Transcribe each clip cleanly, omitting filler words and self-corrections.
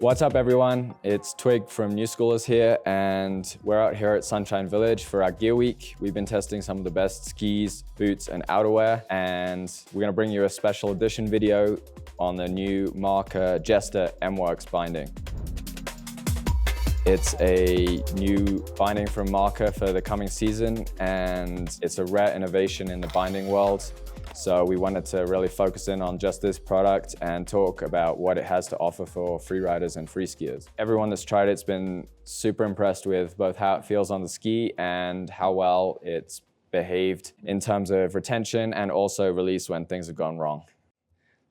What's up everyone? It's Twig from New Schoolers here, and we're out here at Sunshine Village for our Gear Week. We've been testing some of the best skis, boots and outerwear, and we're gonna bring you a special edition video on the new Marker Jester Mworks binding. It's a new binding from Marker for the coming season, and it's a rare innovation in the binding world. So we wanted to really focus in on just this product and talk about what it has to offer for freeriders and free skiers. Everyone that's tried it's been super impressed with both how it feels on the ski and how well it's behaved in terms of retention and also release when things have gone wrong.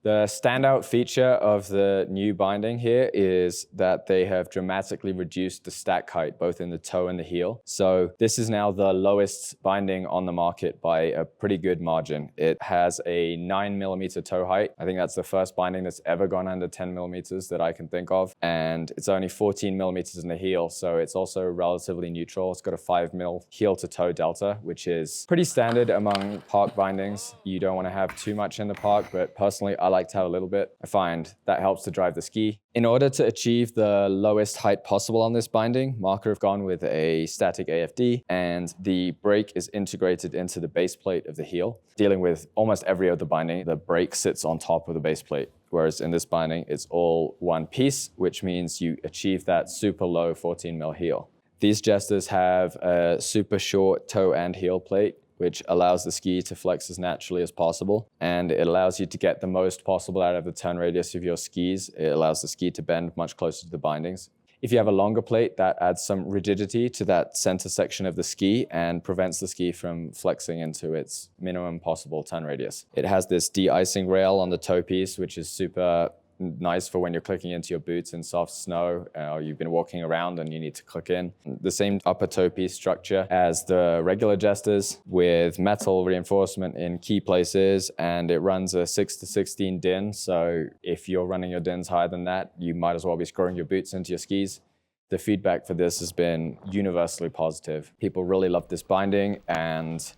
The standout feature of the new binding here is that they have dramatically reduced the stack height, both in the toe and the heel. So this is now the lowest binding on the market by a pretty good margin. It has a 9mm toe height. I think that's the first binding that's ever gone under 10mm that I can think of. And it's only 14mm in the heel, so it's also relatively neutral. It's got a 5mm heel to toe delta, which is pretty standard among park bindings. You don't want to have too much in the park, but personally, I like to have a little bit. I find that helps to drive the ski. In order to achieve the lowest height possible on this binding, Marker have gone with a static AFD, and the brake is integrated into the base plate of the heel. Dealing with almost every other binding, the brake sits on top of the base plate, whereas in this binding, it's all one piece, which means you achieve that super low 14mm heel. These Jesters have a super short toe and heel plate, which allows the ski to flex as naturally as possible. And it allows you to get the most possible out of the turn radius of your skis. It allows the ski to bend much closer to the bindings. If you have a longer plate, that adds some rigidity to that center section of the ski and prevents the ski from flexing into its minimum possible turn radius. It has this de-icing rail on the toe piece, which is super nice for when you're clicking into your boots in soft snow, or you've been walking around and you need to click in. The same upper toe piece structure as the regular Jesters with metal reinforcement in key places, and it runs a 6-to-16 din. So if you're running your dins higher than that, you might as well be screwing your boots into your skis. The feedback for this has been universally positive. People really love this binding, and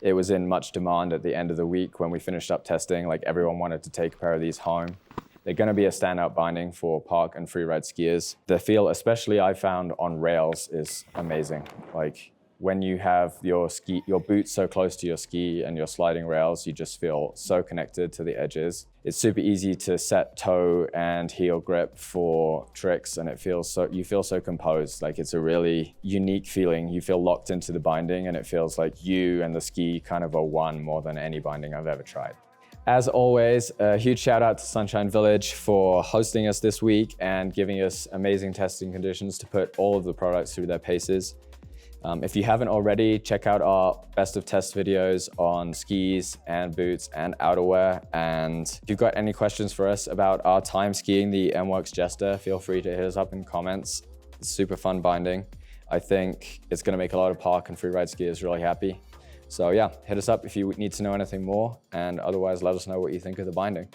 it was in much demand at the end of the week when we finished up testing. Like, everyone wanted to take a pair of these home. They're going to be a standout binding for park and freeride skiers. The feel, especially I found on rails, is amazing. Like, when you have your boots so close to your ski and your sliding rails, you just feel so connected to the edges. It's super easy to set toe and heel grip for tricks, and you feel so composed. Like, it's a really unique feeling. You feel locked into the binding, and it feels like you and the ski kind of are one more than any binding I've ever tried. As always, a huge shout out to Sunshine Village for hosting us this week and giving us amazing testing conditions to put all of the products through their paces. If you haven't already, check out our best of test videos on skis and boots and outerwear. And if you've got any questions for us about our time skiing the Mworks Jester, feel free to hit us up in comments. It's super fun binding. I think it's going to make a lot of park and freeride skiers really happy. So yeah, hit us up if you need to know anything more, and otherwise let us know what you think of the binding.